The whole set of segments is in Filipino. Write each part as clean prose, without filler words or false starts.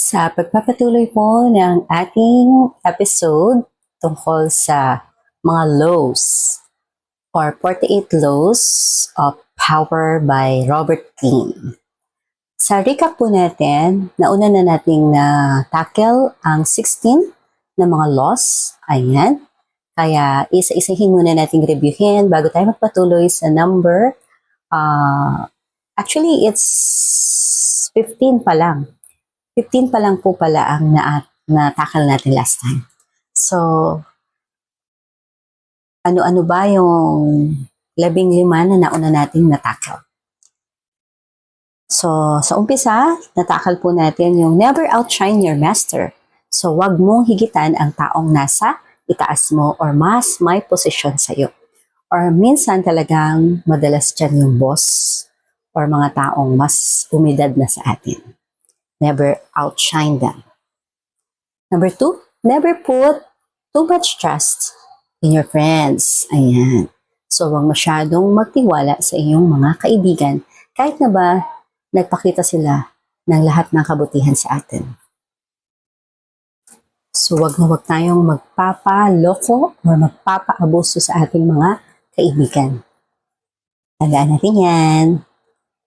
Sa pagpapatuloy po ng ating episode tungkol sa mga laws or 48 Laws of Power by Robert Greene. Sa recap po natin, nauna na nating na-tackle ang 16 na mga laws. Ayan. Kaya isa-isahin muna nating reviewin bago tayo magpatuloy sa number. Actually, it's 15 pa lang. 15 pa lang po pala ang na-tackle natin last time. So, ano-ano ba yung 15 na nauna nating na-tackle? So, sa umpisa, na-tackle po natin yung never outshine your master. So, wag mong higitan ang taong nasa itaas mo or mas may posisyon sa'yo. Or minsan talagang madalas dyan yung boss or mga taong mas umidad na sa atin. Never outshine them. Number 2, never put too much trust in your friends. Ayan. So, huwag masyadong magtiwala sa iyong mga kaibigan kahit na ba nagpakita sila ng lahat ng kabutihan sa atin. So, huwag na huwag tayong magpapaloko o magpapaabuso sa ating mga kaibigan. Tandaan natin yan.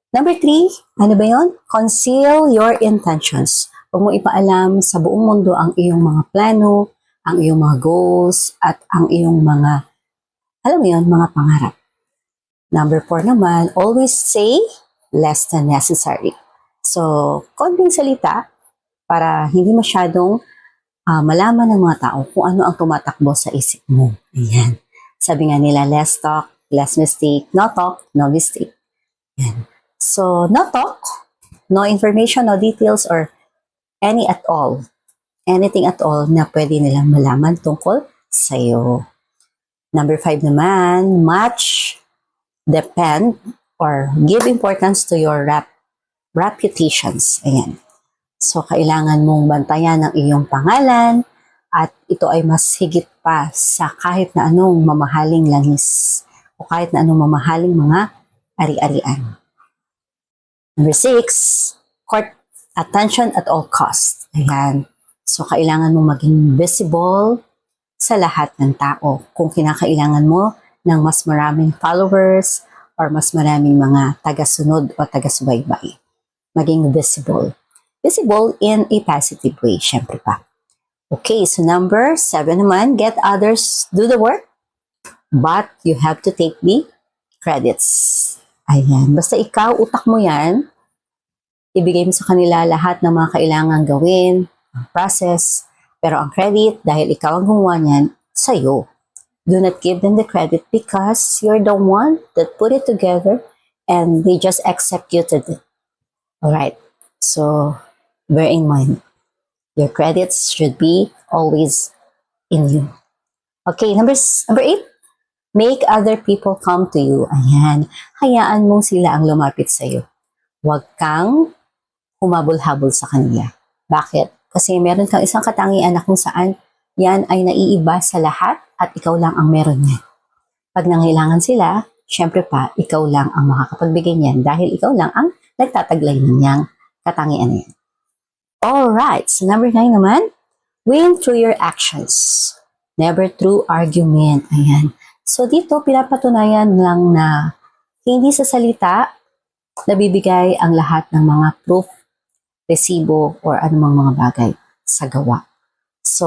Number 3, ano ba yun? Conceal your intentions. Huwag mo ipaalam sa buong mundo ang iyong mga plano, ang iyong mga goals, at ang iyong mga, alam mo yun, mga pangarap. Number 4 naman, always say less than necessary. So, konting salita para hindi masyadong malaman ng mga tao kung ano ang tumatakbo sa isip mo. Ayan. Sabi nga nila, less talk, less mistake. No talk, no mistake. Ayan. So, no talk, no information, no details, or any at all. Anything at all na pwede nilang malaman tungkol sa'yo. Number 5 naman, much depend or give importance to your reputations. Ayan. So, kailangan mong bantayan ang iyong pangalan at ito ay mas higit pa sa kahit na anong mamahaling langis o kahit na anong mamahaling mga ari-arian. Number 6, court attention at all costs. Ayan. So, kailangan mong maging visible sa lahat ng tao. Kung kinakailangan mo ng mas maraming followers or mas maraming mga taga-sunod o taga-subaybay. Maging visible. Visible in a positive way, syempre pa. Okay, so number 7 naman, get others do the work, but you have to take the credits. Ayan, basta ikaw, utak mo yan, ibigay mo sa kanila lahat ng mga kailangan gawin, process, pero ang credit, dahil ikaw ang gumawa niyan, sa'yo. Do not give them the credit because you're the one that put it together and they just executed it. Alright, so bear in mind, your credits should be always in you. Okay, number 8, make other people come to you. Ayan, hayaan mong sila ang lumapit sa'yo. Huwag kang humabol-habol sa kanila. Bakit? Kasi meron kang isang katangian na kung saan yan ay naiiba sa lahat at ikaw lang ang meron niyan. Pag nangailangan sila, syempre pa, ikaw lang ang makakapagbigay niyan dahil ikaw lang ang nagtataglay niyang katangian niyan. Alright, so number 9 naman, win through your actions. Never through argument. Ayan. So dito, pinapatunayan lang na hindi sa salita nabibigay ang lahat ng mga proof, resibo, or anumang mga bagay sa gawa. So,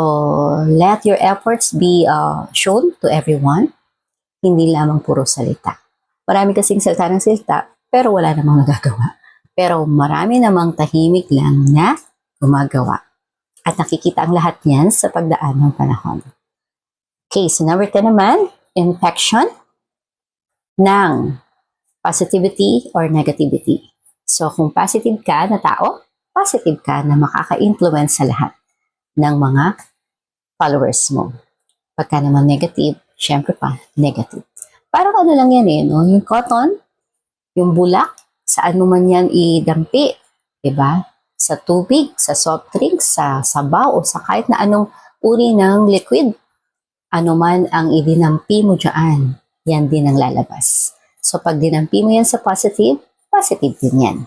let your efforts be shown to everyone, hindi lamang puro salita. Marami kasing salita ng salita, pero wala namang nagagawa. Pero marami namang tahimik lang na gumagawa. At nakikita ang lahat niyan sa pagdaan ng panahon. Okay, so number 10 naman, infection ng positivity or negativity. So, kung positive ka na tao, positive ka na makaka-influence sa lahat ng mga followers mo. Pagka naman negative, syempre pa, negative. Parang ano lang yan no? Yung cotton, yung bulak, saan mo man yan idampi, diba? Sa tubig, sa soft drinks, sa sabaw, o sa kahit na anong uri ng liquid. Ano man ang idinampi mo dyan, yan din ang lalabas. So, pag dinampi mo yan sa positive, positive din yan.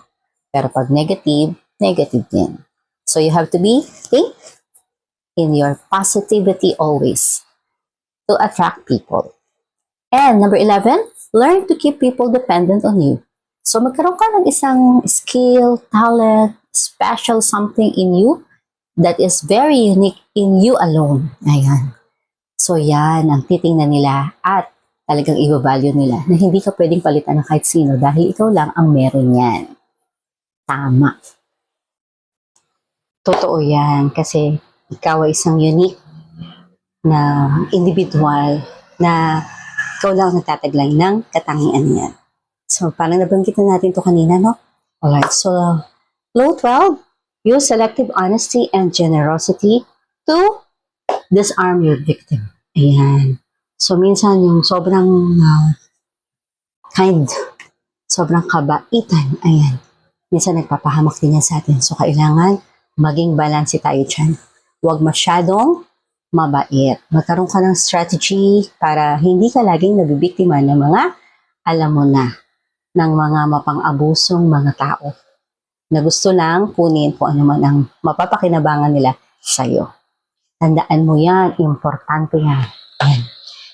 Pero pag negative, negative din. So you have to think in your positivity always to attract people. And number 11, learn to keep people dependent on you. So magkaroon ka ng isang skill, talent, special something in you that is very unique in you alone. Ayan. So yan ang titingnan nila at talagang i-value nila na hindi ka pwedeng palitan ng kahit sino dahil ikaw lang ang meron yan. Tama. Totoo yan kasi ikaw ay isang unique na individual na ikaw lang nagtataglay ng katangian niyan. So, parang nabanggit na natin to kanina, no? Alright, so, Law 12, use selective honesty and generosity to disarm your victim. Ayan. So, minsan yung sobrang kind, sobrang kabaitan, ayan. Minsan nagpapahamak din yan sa atin. So, kailangan maging balanse tayo dyan. Huwag masyadong mabait. Magkaroon ka ng strategy para hindi ka laging nabibiktima ng mga, alam mo na, ng mga mapang-abusong mga tao na gusto lang kunin kung ano man ang mapapakinabangan nila sa'yo. Tandaan mo yan, importante yan.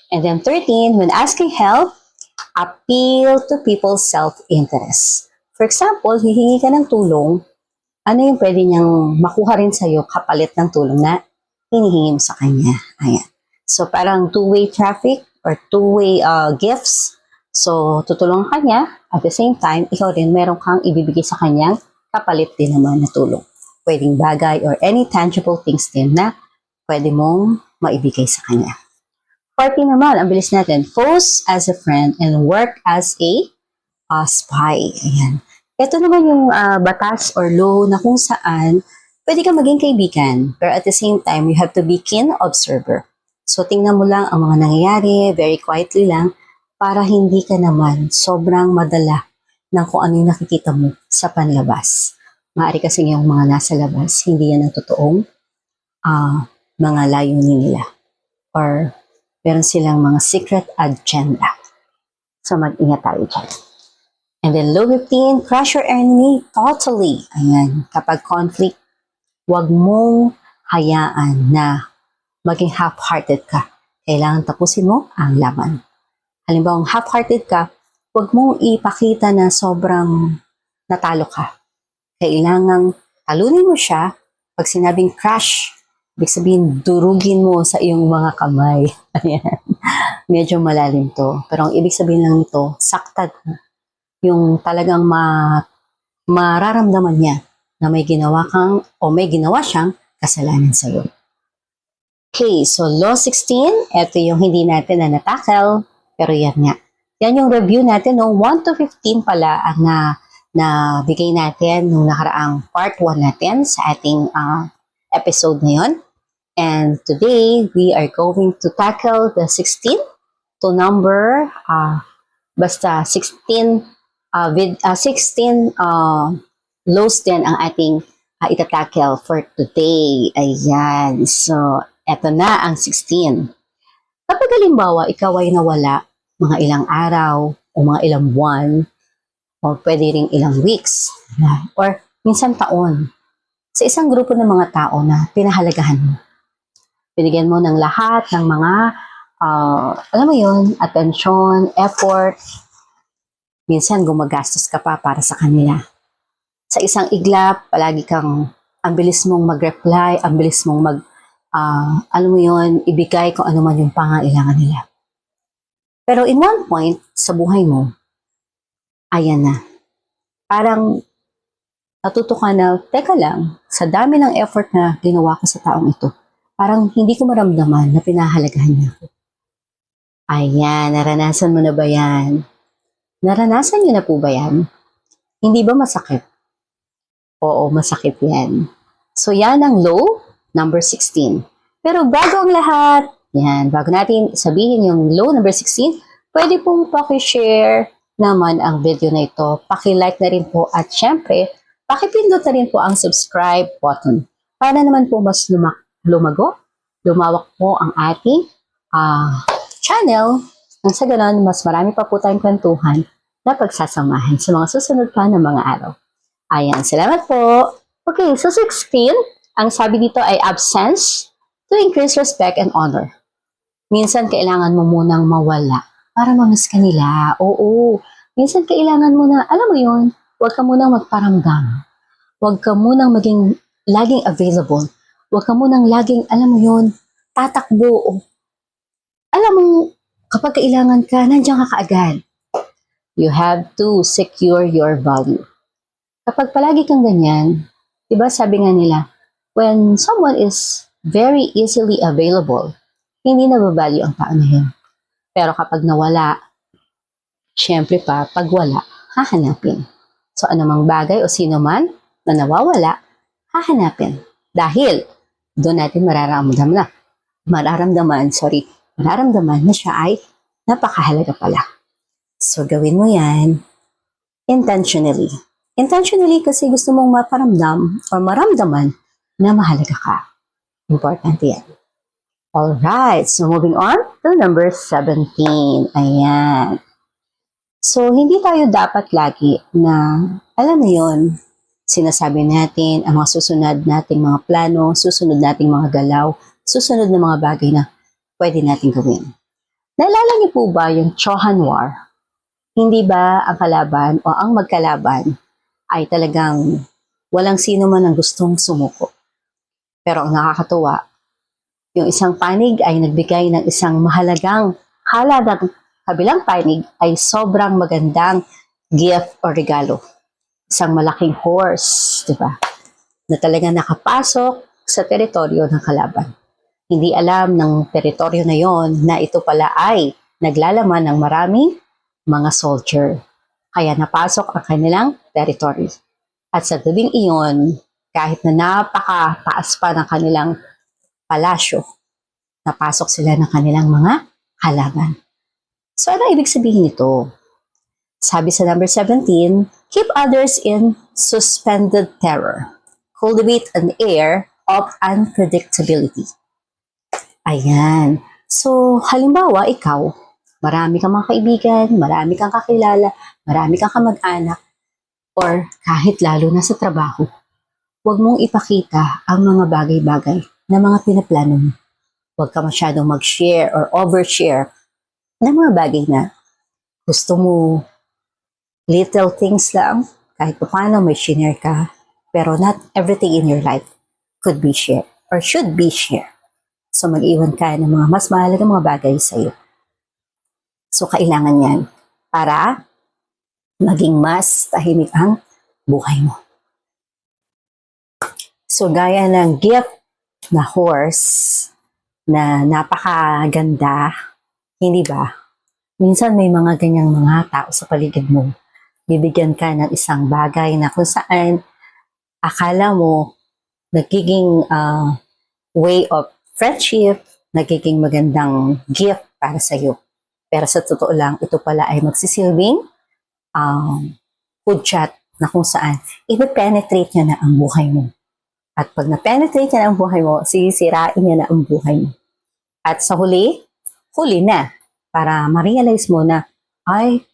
And then 13, when asking help, appeal to people's self-interest. For example, hihingi ka ng tulong, ano yung pwede niyang makuha rin sa'yo kapalit ng tulong na hinihingi mo sa kanya. Ayan. So, parang two-way traffic or two-way gifts. So, tutulungan ka niya. At the same time, ikaw rin meron kang ibibigay sa kanyang kapalit din naman na tulong. Pwedeng bagay or any tangible things din na pwede mong maibigay sa kanya. 14 naman, ang bilis natin. Pose as a friend and work as a spy. Ayan. Ito naman yung batas or law na kung saan pwede kang maging kaibigan, pero at the same time, you have to be keen observer. So, tingnan mo lang ang mga nangyayari, very quietly lang, para hindi ka naman sobrang madala ng kung ano yung nakikita mo sa panlabas. Maaari kasi yung mga nasa labas, hindi yan ang totoong mga layunin nila. Or, meron silang mga secret agenda. So, mag-ingat tayo dyan. And then, law 15, crush your enemy totally. Ayan, kapag conflict, huwag mong hayaan na maging half-hearted ka. Kailangan tapusin mo ang laban. Halimbawa, half-hearted ka, huwag mong ipakita na sobrang natalo ka. Kailangan talunin mo siya. Pag sinabing crush, ibig sabihin, durugin mo sa iyong mga kamay. Ayan. Medyo malalim to. Pero ang ibig sabihin lang nito, saktan mo. Yung talagang mararamdaman niya na may ginawa kang o may ginawa siyang kasalanan sa'yo. Okay, so Law 16, ito yung hindi natin na natackle, pero yan nga. Yan yung review natin, no? 1 to 15 pala ang na bigay natin nung nakaraang part 1 natin sa ating episode na yun. And today, we are going to tackle the 16 to number, basta 16 laws din ang ating itatackle for today. Ayan. So, eto na ang 16. Kapag halimbawa, ikaw ay nawala mga ilang araw o mga ilang buwan o pwede ring ilang weeks or minsan taon sa isang grupo ng mga tao na pinahalagahan mo. Binigyan mo ng lahat ng mga, alam mo yun, attention, effort. Minsan gumagastos ka pa para sa kanila. Sa isang iglap, palagi kang, ang bilis mong mag-reply, ang bilis mong alam mo yun, ibigay kung ano man yung pangailangan nila. Pero in one point, sa buhay mo, ayan na. Parang natuto ka na, teka lang, sa dami ng effort na ginawa ko sa taong ito, parang hindi ko maramdaman na pinahalagahan niya ako. Ayan, naranasan mo na ba yan? Naranasan niyo na po ba yan? Hindi ba masakit? Oo, masakit yan. So, yan ang law number 16. Pero bago ang lahat, yan, bago natin sabihin yung law number 16, pwede pong pakishare naman ang video na ito. Paki-like na rin po at syempre, pakipindot na rin po ang subscribe button. Para naman po mas lumawak po ang ating channel. Nang sa ganon, mas marami pa po tayong kwentuhan na pagsasamahan sa mga susunod pa ng mga araw. Ayan, salamat po. Okay, so 16, ang sabi dito ay absence to increase respect and honor. Minsan kailangan mo munang mawala para mamiss ka nila. Oo, minsan kailangan mo na, alam mo yun, huwag ka munang magparamdam. Huwag ka munang maging laging available. Huwag ka munang laging, alam mo yun, tatakbo. Alam mo, kapag kailangan ka, nandiyan ka kaagad. You have to secure your value. Kapag palagi kang ganyan, diba sabi nga nila, when someone is very easily available, hindi nabavalue ang tao na yun. Pero kapag nawala, syempre pa, pag wala, hahanapin. So anumang bagay o sino man na nawawala, hahanapin. Dahil doon natin mararamdaman na siya ay napakahalaga pala. So gawin mo yan intentionally. Intentionally kasi gusto mong maparamdam o maramdaman na mahalaga ka. Importante yan. Alright, so moving on to number 17. Ayan. So, hindi tayo dapat lagi na, alam mo yun, sinasabi natin ang mga susunod nating mga plano, susunod nating mga galaw, susunod na mga bagay na pwede nating gawin. Naalala niyo po ba yung Trojan War? Hindi ba ang kalaban o ang magkalaban ay talagang walang sino man ang gustong sumuko? Pero ang nakakatuwa, yung isang panig ay nagbigay ng isang mahalagang halagang kabilang panig ay sobrang magandang gift o regalo. Isang malaking horse, di ba? Na talagang nakapasok sa teritoryo ng kalaban. Hindi alam ng teritoryo na yon na ito pala ay naglalaman ng maraming mga soldier. Kaya napasok ang kanilang territory. At sa gabing iyon, kahit na napakataas pa ng kanilang palasyo, napasok sila ng kanilang mga halaman. So ano ibig sabihin nito? Sabi sa number 17, keep others in suspended terror. Cultivate an air of unpredictability. Ayan. So, halimbawa, ikaw, marami kang mga kaibigan, marami kang kakilala, marami kang kamag-anak, or kahit lalo na sa trabaho, huwag mong ipakita ang mga bagay-bagay na mga pinaplano mo. Huwag ka masyadong mag-share or overshare ng mga bagay na gusto mo. Little things lang, kahit paano may share ka, pero not everything in your life could be shared or should be shared. So mag-iwan ka ng mga mas mahalagang mga bagay sa iyo. So kailangan yan para maging mas tahimik ang buhay mo. So gaya ng gift na horse na napakaganda, hindi ba? Minsan may mga ganyang mga tao sa paligid mo. Bibigyan ka ng isang bagay na kung saan akala mo nagiging way of friendship, nagiging magandang gift para sa iyo. Pero sa totoo lang, ito pala ay magsisilbing hudyat na kung saan i-penetrate niya na ang buhay mo. At pag na-penetrate niya na ang buhay mo, sisirain niya na ang buhay mo. At sa huli na. Para ma-realize mo na, ay,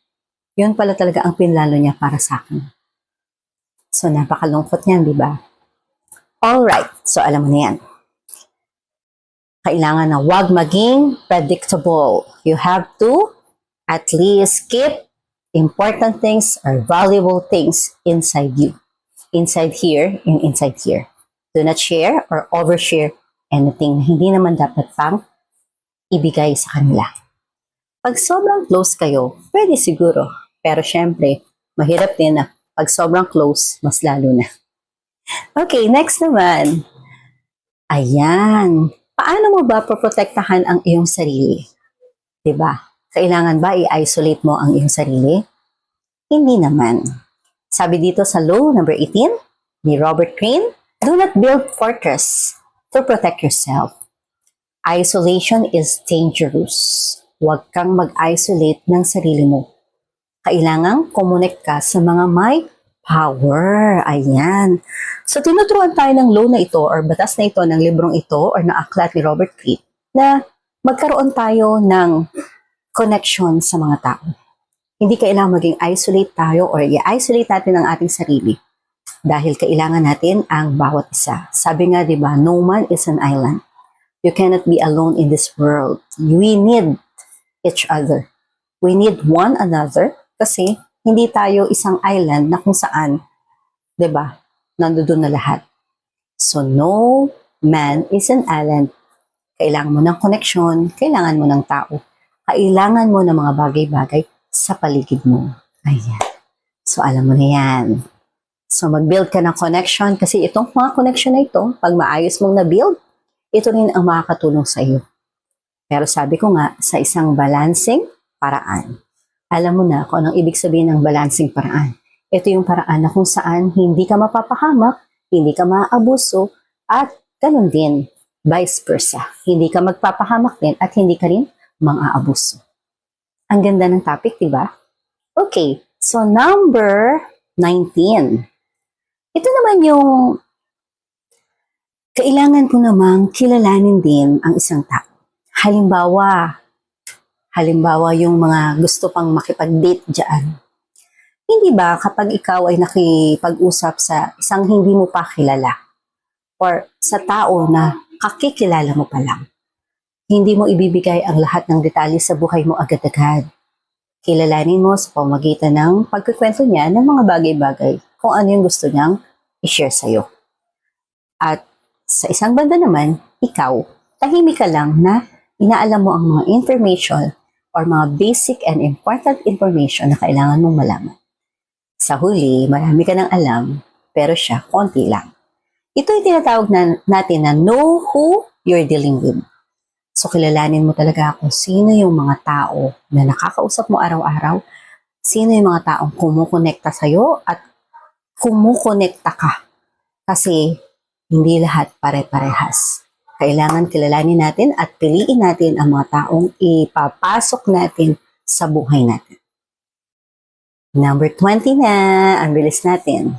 yun pala talaga ang pinlalo niya para sa akin. So, napakalungkot niyan, di ba? Alright, so alam mo na yan. Kailangan na wag maging predictable. You have to at least keep important things or valuable things inside you. Inside here and inside here. Do not share or overshare anything na hindi naman dapat pang ibigay sa kanila. Pag sobrang close kayo, pwede siguro. Pero syempre, mahirap din na pag sobrang close, mas lalo na. Okay, next naman. Ayan. Paano mo ba poprotektahan ang iyong sarili? Diba? Kailangan ba i-isolate mo ang iyong sarili? Hindi naman. Sabi dito sa law number 18 ni Robert Greene, do not build fortress to protect yourself. Isolation is dangerous. Huwag kang mag-isolate ng sarili mo. Kailangang connect ka sa mga may power. Ayan. So, tinuturuan tayo ng law na ito or batas na ito ng librong ito or na aklat ni Robert Greene na magkaroon tayo ng connection sa mga tao. Hindi kailangang maging isolate tayo or i-isolate natin ang ating sarili. dahil kailangan natin ang bawat isa. Sabi nga, di ba, no man is an island. You cannot be alone in this world. We need each other. We need one another kasi hindi tayo isang island na kung saan, di ba, nandoon na lahat. So, no man is an island. Kailangan mo ng connection, kailangan mo ng tao, kailangan mo ng mga bagay-bagay sa paligid mo. Ayan. So, alam mo na yan. So, mag-build ka ng connection kasi itong mga connection na ito, pag maayos mong na-build, ito rin ang makakatulong sa iyo. Pero sabi ko nga, sa isang balancing paraan. Alam mo na kung anong ibig sabihin ng balancing paraan. Ito yung paraan na kung saan hindi ka mapapahamak, hindi ka maaabuso, at ganun din, vice versa. Hindi ka magpapahamak din at hindi ka rin mang-aabuso. Ang ganda ng topic, di ba? Okay, so number 19. Ito naman yung kailangan po namang kilalanin din ang isang tao. Halimbawa yung mga gusto pang makipag-date dyan. Hindi ba kapag ikaw ay nakipag-usap sa isang hindi mo pa kilala or sa tao na kakikilala mo pa lang, hindi mo ibibigay ang lahat ng detalye sa buhay mo agad-agad. Kilalanin mo sa pamamagitan ng pagkukwento niya ng mga bagay-bagay kung ano yung gusto niyang i-share sa'yo. At sa isang banda naman, ikaw, tahimik ka lang na inaalam mo ang mga information or mga basic and important information na kailangan mong malaman. Sa huli, marami ka nang alam, pero siya, konti lang. Ito ay tinatawag natin na know who you're dealing with. So, kilalanin mo talaga kung sino yung mga tao na nakakausap mo araw-araw, sino yung mga taong kumukonekta sa'yo at kumukonekta ka. Kasi, hindi lahat pare-parehas. Kailangan kilalanin natin at piliin natin ang mga taong ipapasok natin sa buhay natin. Number 20 na, ang bilis natin.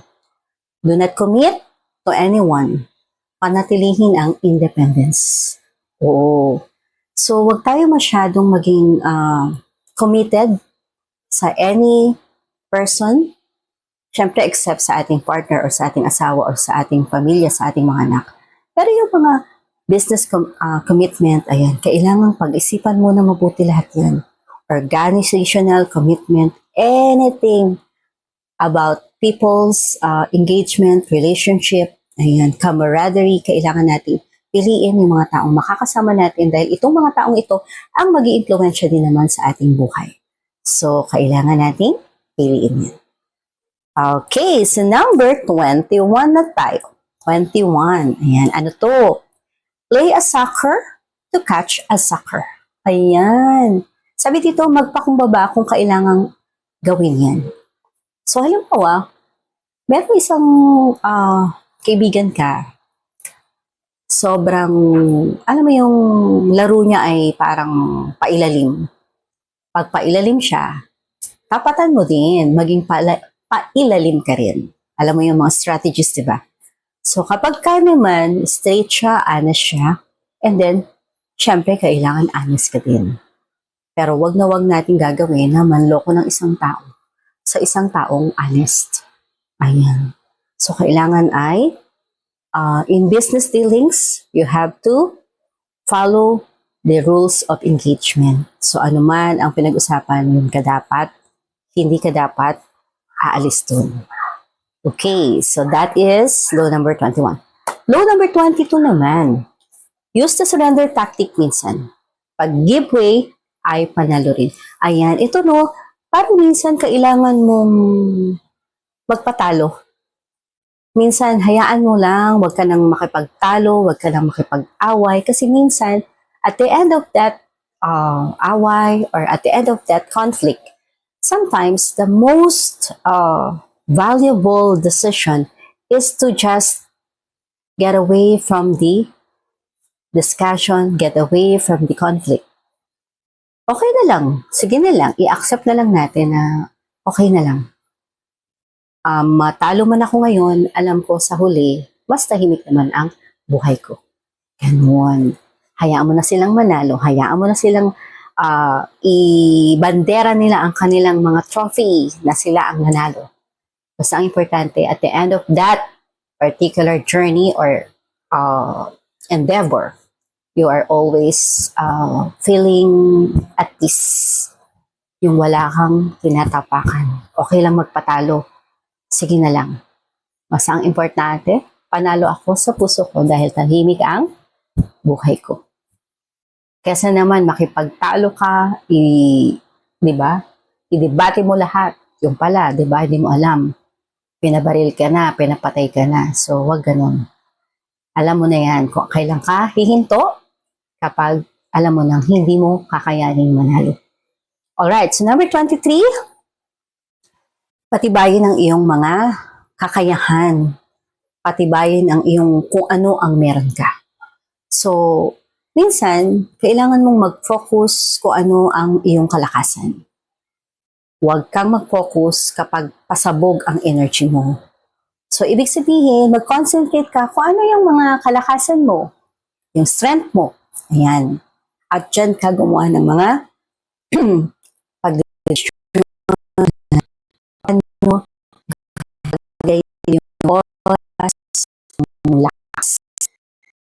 Do not commit to anyone. Panatilihin ang independence. Oo. So, wag tayo masyadong maging committed sa any person. Siyempre, except sa ating partner or sa ating asawa or sa ating pamilya, sa ating mga anak. Pero yung mga business commitment, ayan, kailangang pag-isipan mo na mabuti lahat yan. Organizational commitment, anything about people's engagement, relationship, ayan, camaraderie, kailangan natin piliin yung mga taong makakasama natin dahil itong mga taong ito ang mag-iimpluwensya din naman sa ating buhay. So, kailangan natin piliin yan. Okay, so number 21 na tayo. 21. Ayan, ano to? Play a soccer to catch a sucker. Ayan. Sabi dito, magpakumbaba kung kailangang gawin yan. So, halimbawa, meron isang kaibigan ka, sobrang, alam mo yung laro niya ay parang pailalim. Pag pailalim siya, tapatan mo din, maging pailalim ka rin. Alam mo yung mga strategies, di ba? So, kapag ka naman, straight siya, honest siya, and then, syempre, kailangan honest ka din. Pero wag na wag natin gagawin na manloko ng isang tao sa isang taong honest. Ayan. So, kailangan ay, in business dealings, you have to follow the rules of engagement. So, ano man ang pinag-usapan, yun ka dapat, hindi ka dapat aalis dun. Okay, so that is law number 21. Law number 22 naman. Use the surrender tactic minsan. Pag give way, ay panalo rin. Ayan, ito no, parang minsan kailangan mong magpatalo. Minsan, hayaan mo lang, wag ka nang makipagtalo, wag ka nang makipag-away. Kasi minsan, at the end of that away or at the end of that conflict, sometimes the most valuable decision is to just get away from the discussion, get away from the conflict. Okay na lang, sige na lang, i-accept na lang natin na okay na lang. Matalo man ako ngayon, alam ko sa huli, mas tahimik naman ang buhay ko. Ganun. Hayaan mo na silang manalo, hayaan mo na silang ibandera nila ang kanilang mga trophy na sila ang nanalo. Basta ang importante, at the end of that particular journey or endeavor, you are always feeling at peace. Yung wala kang tinatapakan. Okay lang magpatalo. Sige na lang. Basta ang importante, panalo ako sa puso ko dahil tahimik ang buhay ko. Kesa naman makipagtalo ka, di ba? I-debate mo lahat. Yung pala, di ba? Hindi mo alam. Pinabaril ka na, pinapatay ka na. So, wag ganun. Alam mo na yan kung kailan ka hihinto kapag alam mo nang hindi mo kakayaning manalo. Alright, so number 23, patibayin ang iyong mga kakayahan. Patibayin ang iyong kung ano ang meron ka. So, minsan, kailangan mong mag-focus kung ano ang iyong kalakasan. Huwag kang mag-focus kapag pasabog ang energy mo. So, ibig sabihin, mag-concentrate ka kung ano yung mga kalakasan mo, yung strength mo. Ayan. At dyan ka gumawa ng mga ano, yung oras, yung lakas.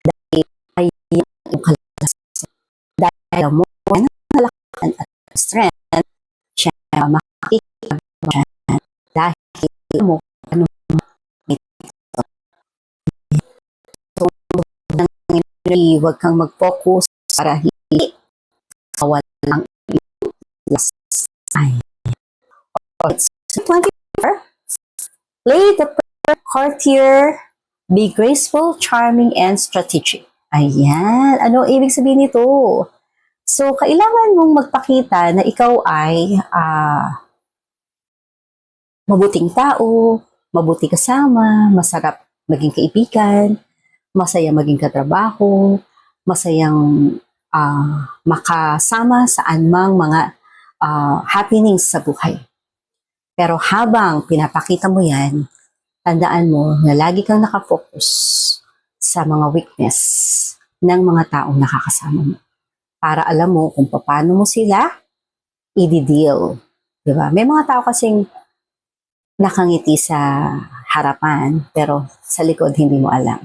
Dahil ay yung kalakasan. Dahil mo, yan ang kalakasan at strength, siya makikita mo siya. Dahil mo, ano ito. So, huwag kang mag-focus para hindi kawalan yung last time. It's 24. Play the courtier, be graceful, charming, and strategic. Ayan. Ano ibig sabihin nito? So, kailangan mong magpakita na ikaw ay mabuting tao, mabuti kasama, masarap maging kaibigan, masaya maging katrabaho, masayang makasama sa anumang mga happenings sa buhay. Pero habang pinapakita mo yan, tandaan mo na lagi kang nakafocus sa mga weakness ng mga taong nakakasama mo. Para alam mo kung paano mo sila i-deal. Diba? May mga tao kasing nakangiti sa harapan, pero sa likod hindi mo alam.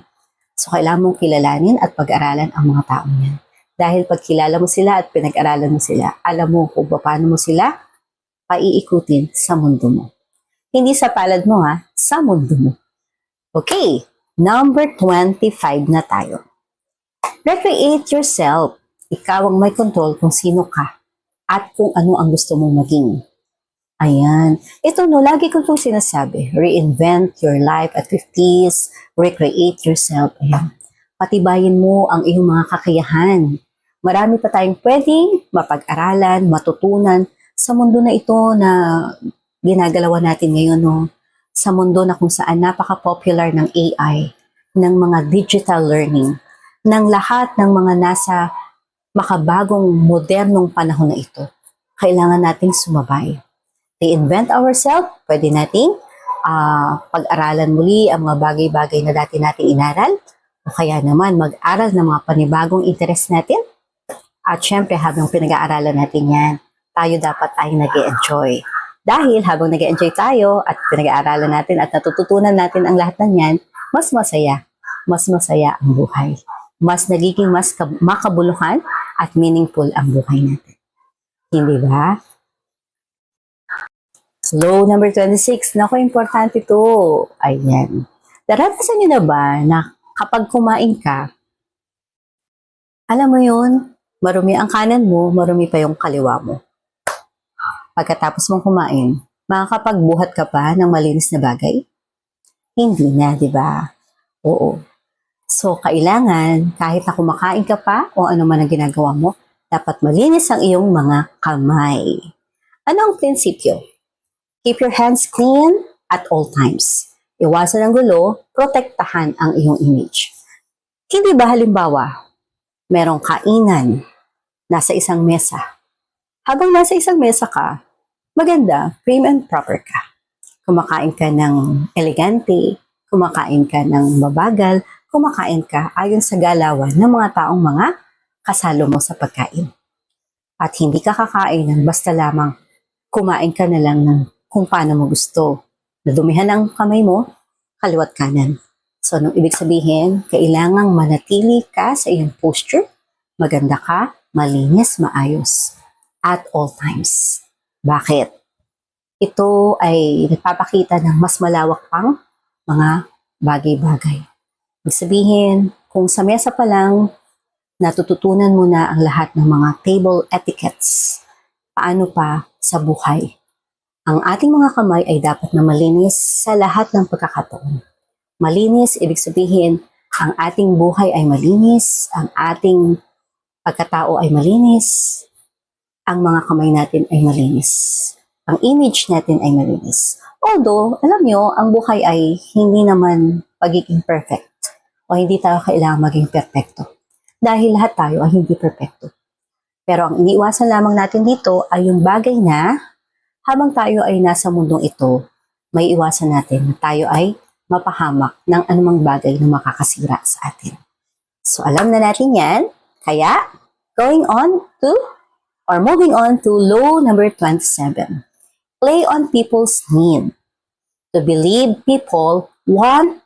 So, kailangan mong kilalanin at pag-aralan ang mga taong yan. Dahil pag kilala mo sila at pinag-aralan mo sila, alam mo kung paano mo sila paiikutin sa mundo mo. Hindi sa palad mo sa mundo mo. Okay, number 25 na tayo. Recreate yourself. Ikaw ang may control kung sino ka at kung ano ang gusto mong maging. Ayan. Ito lagi ko itong sinasabi. Reinvent your life at 50s. Recreate yourself. Ayan. Patibayin mo ang iyong mga kakayahan. Marami pa tayong pwedeng mapag-aralan, matutunan sa mundo na ito na ginagalawan natin ngayon, no? Sa mundo na kung saan napaka-popular ng AI, ng mga digital learning, ng lahat ng mga nasa makabagong modernong panahon na ito. Kailangan nating sumabay. Reinvent ourselves, pwede nating pag-aralan muli ang mga bagay-bagay na dati nating inaral, o kaya naman mag-aral ng mga panibagong interest natin. At syempre, habang pinag-aaralan natin yan, tayo dapat ay nag-e-enjoy. Dahil habang nag-e-enjoy tayo at pinag-aaralan natin at natututunan natin ang lahat ng yan, mas masaya ang buhay. Mas nagiging mas makabuluhan at meaningful ang buhay natin. Hindi ba? Slow number 26. Naku, importante ito. Ayan. Naranasan niyo na ba na kapag kumain ka, alam mo yun, marumi ang kanan mo, marumi pa yung kaliwa mo. Pagkatapos mong kumain, makakapagbuhat ka pa ng malinis na bagay? Hindi na, di ba? Oo. So, kailangan, kahit na kumakain ka pa o ano man ang ginagawa mo, dapat malinis ang iyong mga kamay. Ano ang prinsipyo? Keep your hands clean at all times. Iwasan ang gulo, protektahan ang iyong image. Hindi ba halimbawa, merong kainan, nasa isang mesa. Habang nasa isang mesa ka, maganda, prim and proper ka. Kumakain ka ng elegante, kumakain ka ng mabagal, kumakain ka ayon sa galawan ng mga taong mga kasalo mo sa pagkain. At hindi ka kakain ng basta lamang kumain ka na lang ng kung paano mo gusto. Nadumihan ang kamay mo, kaliwat kanan. So, anong ibig sabihin? Kailangang manatili ka sa iyong posture. Maganda ka, malinis, maayos. At all times. Bakit? Ito ay nagpapakita ng mas malawak pang mga bagay-bagay. Ibig sabihin, kung sa mesa pa lang, natututunan mo na ang lahat ng mga table etiquettes. Paano pa sa buhay? Ang ating mga kamay ay dapat na malinis sa lahat ng pagkakataon. Malinis, ibig sabihin, ang ating buhay ay malinis, ang ating pagkatao ay malinis, ang mga kamay natin ay malinis, ang image natin ay malinis. Although, alam nyo, ang buhay ay hindi naman pagiging perfect o hindi tayo kailangan maging perfecto. Dahil lahat tayo ay hindi perfecto. Pero ang iniiwasan lamang natin dito ay yung bagay na habang tayo ay nasa mundong ito, may iwasan natin na tayo ay mapahamak ng anumang bagay na makakasira sa atin. So alam na natin yan, kaya moving on to law number 27. Play on people's need. To believe people want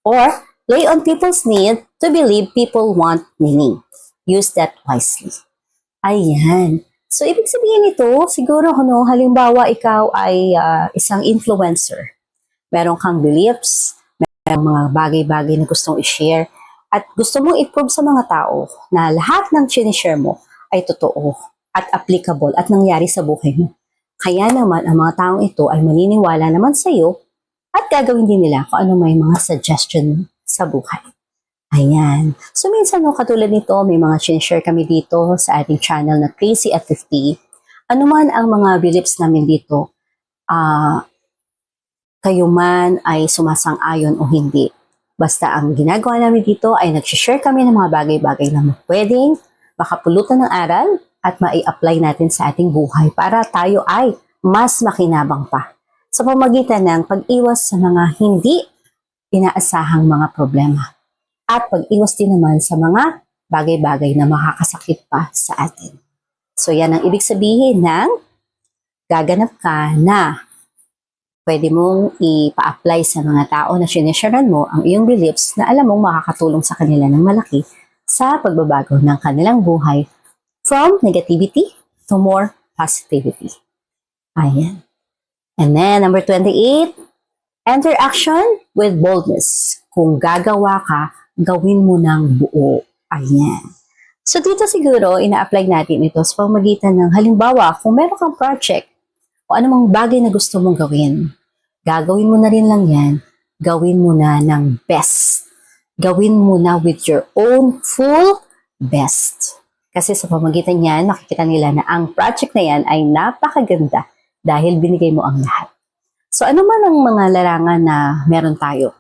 or play on people's need to believe people want meaning. Use that wisely. Ayan. So, ibig sabihin nito, siguro, halimbawa, ikaw ay isang influencer. Meron kang beliefs, meron mga bagay-bagay na gustong i-share, at gusto mong i-prove sa mga tao na lahat ng sinishare mo ay totoo at applicable at nangyari sa buhay mo. Kaya naman, ang mga taong ito ay maniniwala naman sa iyo at gagawin din nila kung ano may mga suggestion sa buhay. Ayan. So, minsan, katulad nito, may mga sinishare kami dito sa ating channel na Crazy at 50. Ano man ang mga beliefs namin dito, kayo man ay sumasang-ayon o hindi. Basta ang ginagawa namin dito ay nag-share kami ng mga bagay-bagay na pwedeng makapulutan ng aral at mai-apply natin sa ating buhay para tayo ay mas makinabang pa sa pamamagitan ng pag-iwas sa mga hindi inaasahang mga problema at pag-iwas din naman sa mga bagay-bagay na makakasakit pa sa atin. So yan ang ibig sabihin ng gaganap ka na pwede mong ipa-apply sa mga tao na sinesharean mo ang iyong beliefs na alam mong makakatulong sa kanila ng malaki sa pagbabago ng kanilang buhay from negativity to more positivity. Ayan. And then, number 28, enter action with boldness. Kung gagawa ka, gawin mo ng buo. Ayan. So, dito siguro, ina-apply natin ito sa pamamagitan ng halimbawa, kung meron kang project, o anumang bagay na gusto mong gawin, gagawin mo na rin lang yan, gawin mo na ng best. Gawin mo na with your own full best. Kasi sa pamamagitan niyan, nakikita nila na ang project na yan ay napakaganda dahil binigay mo ang lahat. So ano man ang mga larangan na meron tayo?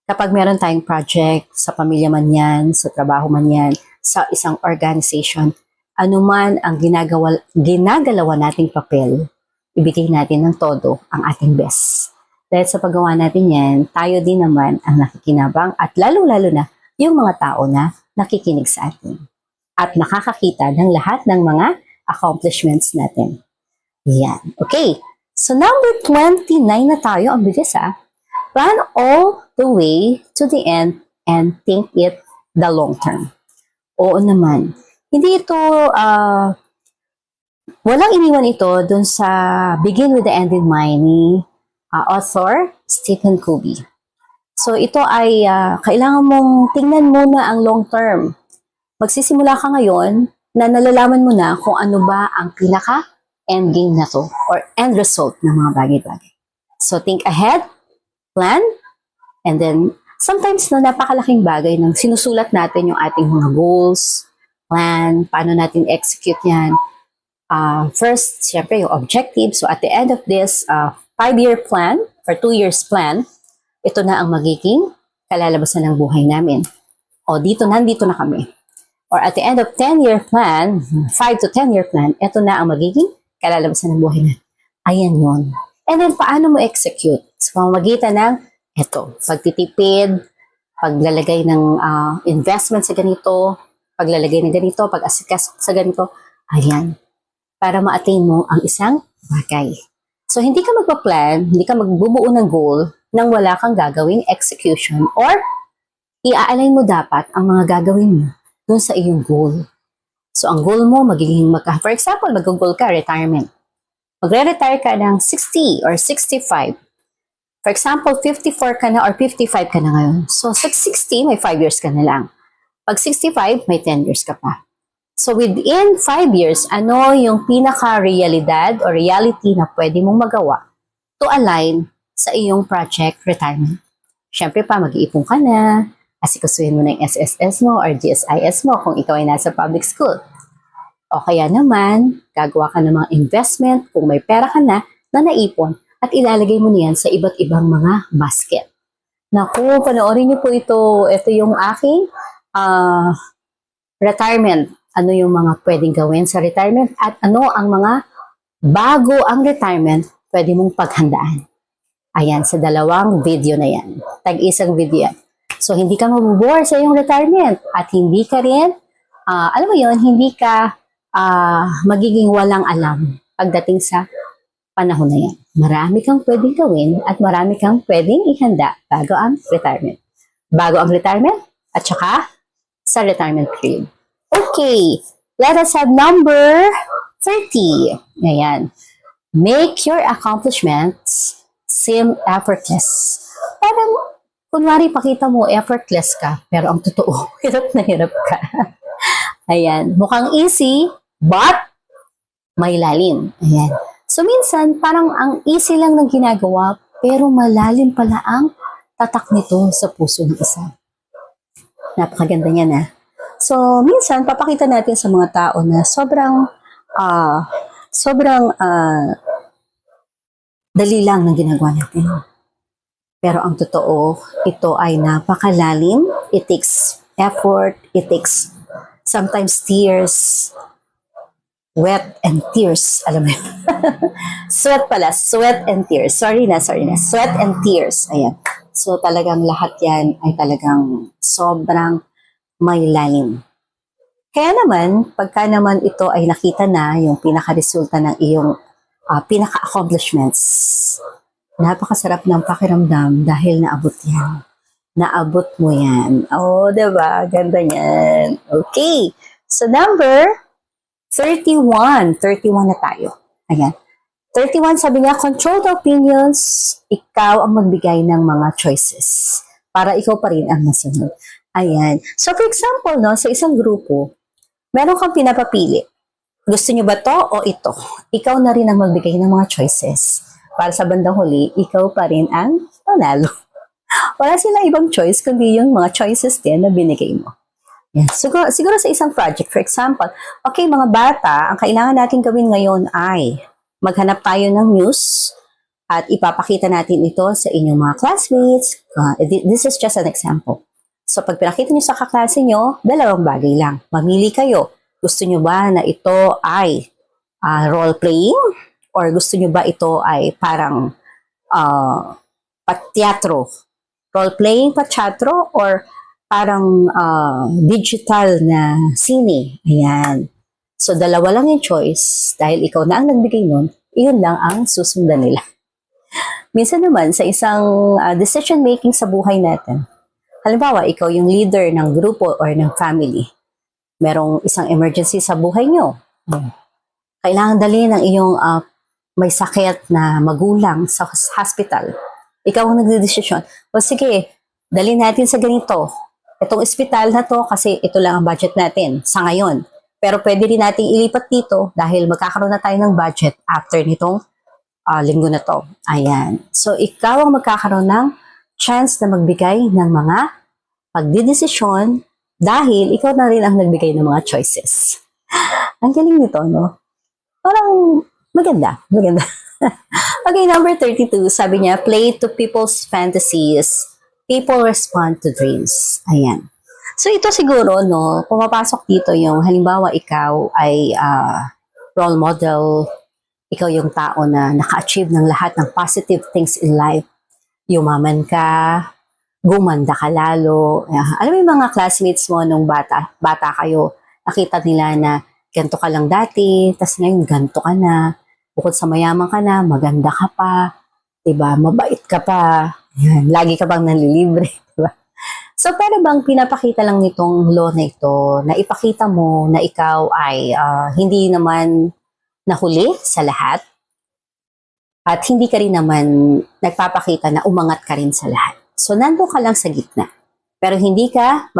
Kapag meron tayong project, sa pamilya man yan, sa trabaho man yan, sa isang organization, ano man ang ginagalawan nating papel, ibigay natin ng todo ang ating best. Dahil sa paggawa natin yan, tayo din naman ang nakikinabang at lalo-lalo na yung mga tao na nakikinig sa atin at nakakakita ng lahat ng mga accomplishments natin. Yan. Okay. So number 29 na tayo. Ang bilis Plan all the way to the end and think it the long term. Oo naman. Hindi ito walang iniwan ito dun sa Begin with the End in Mind ni author Stephen Covey. So ito ay kailangan mong tingnan muna ang long term. Magsisimula ka ngayon na nalalaman mo na kung ano ba ang pinaka end game na to or end result ng mga bagay-bagay. So think ahead, plan, and then sometimes na napakalaking bagay ng sinusulat natin yung ating mga goals, plan, paano natin execute yan. First, syempre yung objective. So at the end of this 5-year plan or 2 years plan, ito na ang magiging kalalabasan ng buhay namin. O nandito na kami. Or at the end of 10-year plan, 5 to 10-year plan, ito na ang magiging kalalabasan ng buhay natin. Ayan yun. And then, paano mo execute? Sa pamamagitan ng ito, pagtitipid, paglalagay ng investment sa ganito, paglalagay ng ganito, pag-asikas sa ganito, ayan. Para ma-attain mo ang isang bagay. So, hindi ka magpa-plan, hindi ka magbubuo ng goal nang wala kang gagawing execution or i-align mo dapat ang mga gagawin mo dun sa iyong goal. So, ang goal mo, for example, mag-goal ka, retirement. Magre-retire ka ng 60 or 65. For example, 54 ka na or 55 ka na ngayon. So, sa 60, may 5 years ka na lang. Pag 65, may 10 years ka pa. So, within 5 years, ano yung pinaka-realidad or reality na pwede mong magawa to align sa iyong project retirement? Siyempre pa, mag-iipon ka na, asikasuhin mo na yung SSS mo or GSIS mo kung ikaw ay nasa public school. O kaya naman, gagawa ka ng mga investment kung may pera ka na naipon at ilalagay mo niyan sa iba't ibang mga basket. Naku, panoorin niyo po ito. Ito yung aking retirement. Ano yung mga pwedeng gawin sa retirement at ano ang mga bago ang retirement pwede mong paghandaan. Ayan, sa dalawang video na yan. Tag-isang video yan. So, hindi ka mabubore sa iyong retirement at hindi ka rin, alam mo yun, hindi ka magiging walang alam pagdating sa panahon na yan. Marami kang pwedeng gawin at marami kang pwedeng ihanda bago ang retirement. Bago ang retirement at saka sa retirement period. Okay, let us have number 30. Ayan. Make your accomplishments seem effortless. Parang, kunwari pakita mo effortless ka, pero ang totoo, hirap na hirap ka. Ayan, mukhang easy, but may lalim. Ayan. So, minsan, parang ang easy lang ng ginagawa, pero malalim pala ang tatak nito sa puso ng isa. Napakaganda niya na. So, minsan, papakita natin sa mga tao na sobrang dali lang ng ginagawa natin. Pero ang totoo, ito ay napakalalim. It takes effort. It takes sometimes tears. Wet and tears. Alam mo yun? Sweat pala. Sweat and tears. Sorry na. Sweat and tears. Ayan. So, talagang lahat yan ay talagang sobrang may lalim. Kaya naman, pagka naman ito ay nakita na yung pinaka-resulta ng iyong pinaka-accomplishments, napakasarap ng pakiramdam dahil naabot yan. Naabot mo yan. Oh, diba? Ganda yan. Okay. So, number 31. 31 na tayo. Ayan. 31, sabi niya, control the opinions. Ikaw ang magbigay ng mga choices para ikaw pa rin ang masunod. Ayan. So, for example, no, sa isang grupo, meron kang pinapapili. Gusto niyo ba to o ito? Ikaw na rin ang magbigay ng mga choices. Para sa bandang huli, ikaw pa rin ang panalo. Wala silang ibang choice, kundi yung mga choices din na binigay mo. Yan. Siguro sa isang project, for example, okay, mga bata, ang kailangan natin gawin ngayon ay maghanap tayo ng news at ipapakita natin ito sa inyong mga classmates. This is just an example. So, pag pinakita nyo sa kaklase nyo, dalawang bagay lang. Mamili kayo. Gusto nyo ba na ito ay role-playing? Or gusto nyo ba ito ay parang pateatro? Role-playing, pateatro? Or parang digital na sine? Ayan. So, dalawa lang yung choice. Dahil ikaw na ang nagbigay nun, iyon lang ang susundan nila. Minsan naman, sa isang decision-making sa buhay natin, halimbawa, ikaw yung leader ng grupo or ng family. Merong isang emergency sa buhay nyo. Kailangan dalhin ng iyong may sakit na magulang sa hospital. Ikaw ang nagdedesisyon. O sige, dalhin natin sa ganito. Itong ospital na to kasi ito lang ang budget natin sa ngayon. Pero pwede rin nating ilipat dito dahil magkakaroon na tayo ng budget after nitong linggo na to. Ayan. So, ikaw ang magkakaroon ng chance na magbigay ng mga pagdidesisyon dahil ikaw na rin ang nagbigay ng mga choices. Ang galing nito, no? Parang maganda. Okay, number 32, sabi niya, play to people's fantasies. People respond to dreams. Ayan. So, ito siguro, no, pumapasok dito yung, halimbawa, ikaw ay role model, ikaw yung tao na naka-achieve ng lahat ng positive things in life. Yumaman ka, gumanda ka lalo. Alam mo yung mga classmates mo nung bata kayo, nakita nila na ganito ka lang dati, tas ngayon ganito ka na. Bukod sa mayaman ka na, maganda ka pa, diba? Mabait ka pa. Yan, lagi ka bang nanlilibre, diba? So, pero bang pinapakita lang nitong law na ito na ipakita mo na ikaw ay hindi naman nahuli sa lahat at hindi ka rin naman nagpapakita na umangat ka rin sa lahat. So, nandun ka lang sa gitna. Pero hindi ka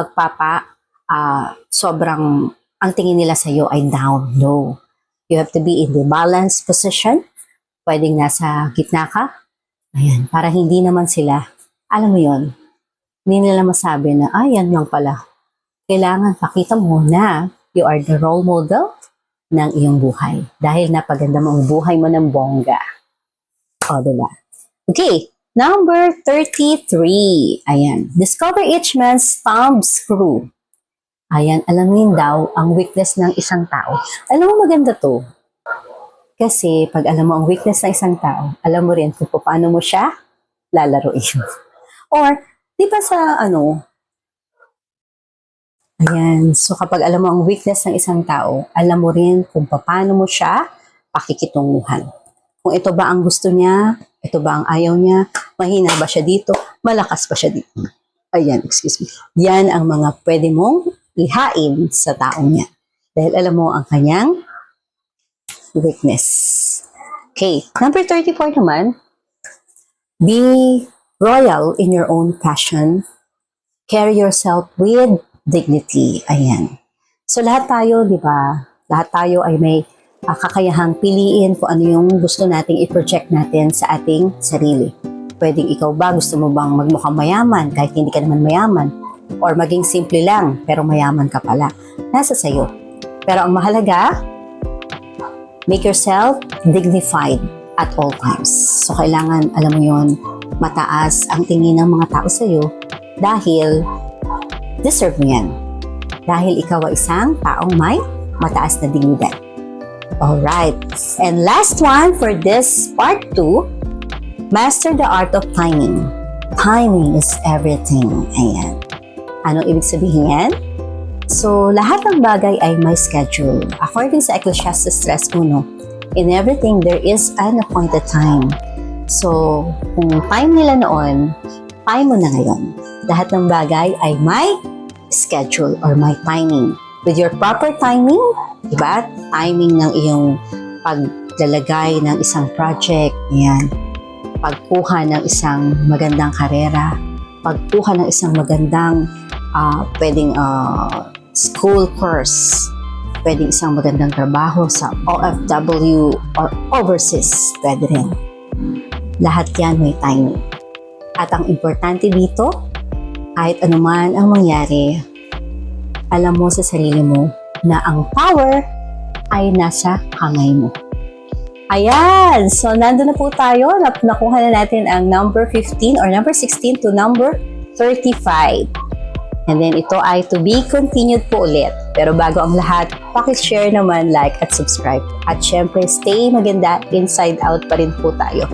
sobrang ang tingin nila sa iyo ay down low. You have to be in the balanced position. Pwedeng nasa gitna ka. Ayan, para hindi naman sila, alam mo yon, hindi nila masabi na, yan lang pala. Kailangan pakita mo na you are the role model ng iyong buhay. Dahil napaganda mo ang buhay mo ng bongga. O, diba? Okay, number 33. Ayan, discover each man's thumb screw. Ayan, alamin daw ang weakness ng isang tao. Alam mo, maganda to. Kasi pag alam mo ang weakness ng isang tao, alam mo rin kung paano mo siya lalaruin. Or, di ba sa ayan, so kapag alam mo ang weakness ng isang tao, alam mo rin kung paano mo siya pakikitunguhan. Kung ito ba ang gusto niya, ito ba ang ayaw niya, mahina ba siya dito, malakas pa siya dito. Ayan, excuse me. Yan ang mga pwede mong lihain sa taong niya. Dahil alam mo ang kanyang weakness. Okay, number 34 naman, be royal in your own passion. Carry yourself with dignity. Ayan. So lahat tayo, di ba? Lahat tayo ay may kakayahang piliin kung ano yung gusto nating i-project natin sa ating sarili. Pwedeng ikaw ba, gusto mo bang magmukhang mayaman kahit hindi ka naman mayaman? Or maging simple lang, pero mayaman ka pala. Nasa sayo. Pero ang mahalaga, make yourself dignified at all times. So kailangan, alam mo yon, mataas ang tingin ng mga tao sa'yo dahil deserve mo yan. Dahil ikaw ay isang taong may mataas na dignidad. Alright. And last one for this part 2, master the art of timing. Timing is everything. Ayan. Anong ibig sabihin yan? So, lahat ng bagay ay may schedule. According sa Ecclesiastes 3:1, in everything there is an appointed time. So, kung time nila noon, time mo na ngayon. Lahat ng bagay ay may schedule or may timing. With your proper timing, diba? Timing ng iyong paglalagay ng isang project, yan. Pagkuha ng isang magandang karera, pagkuha ng isang magandang pwedeng school course, pwedeng isang magandang trabaho sa OFW or overseas, pwede rin. Lahat yan may timing. At ang importante dito, kahit anuman ang mangyari, alam mo sa sarili mo na ang power ay nasa kamay mo. Ayan! So, nandun na po tayo. Nakuha na natin ang number 15 or number 16 to number 35. And then, ito ay to be continued po ulit. Pero bago ang lahat, pakishare naman, like at subscribe. At syempre, stay maganda, inside out pa rin po tayo.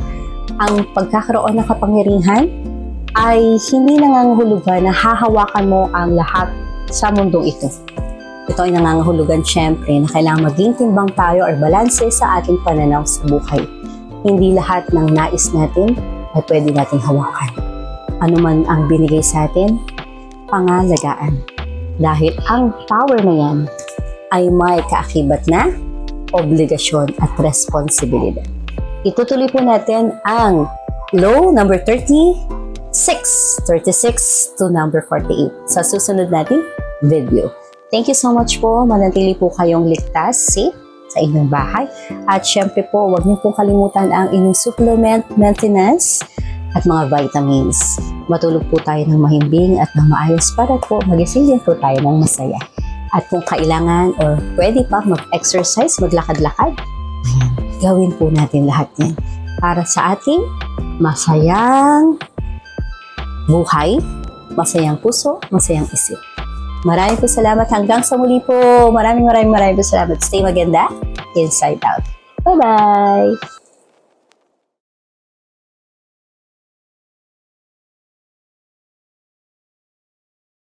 Ang pagkakaroon ng kapangyarihan ay hindi nangangahulugan na hahawakan mo ang lahat sa mundong ito. Ito ay nangangahulugan syempre na kailangan maging timbang tayo or balanse sa ating pananaw sa buhay. Hindi lahat ng nais natin ay pwede nating hawakan. Ano man ang binigay sa atin, pangalagaan. Dahil ang power na yan ay may kaakibat na obligasyon at responsibilidad. Itutuloy po natin ang law number 36 to number 48 sa susunod nating video. Thank you so much po. Manatili po kayong ligtas, safe sa inyong bahay. At syempre po, huwag niyo po kalimutan ang inyong supplement, maintenance, at mga vitamins. Matulog po tayo ng mahimbing at ng maayos para po magising din po tayo ng masaya. At kung kailangan or pwede pa mag-exercise, maglakad-lakad, gawin po natin lahat yan para sa ating masayang buhay, masayang puso, masayang isip. Maraming po salamat. Hanggang sa muli po. Maraming po salamat. Stay maganda. Inside out. Bye-bye!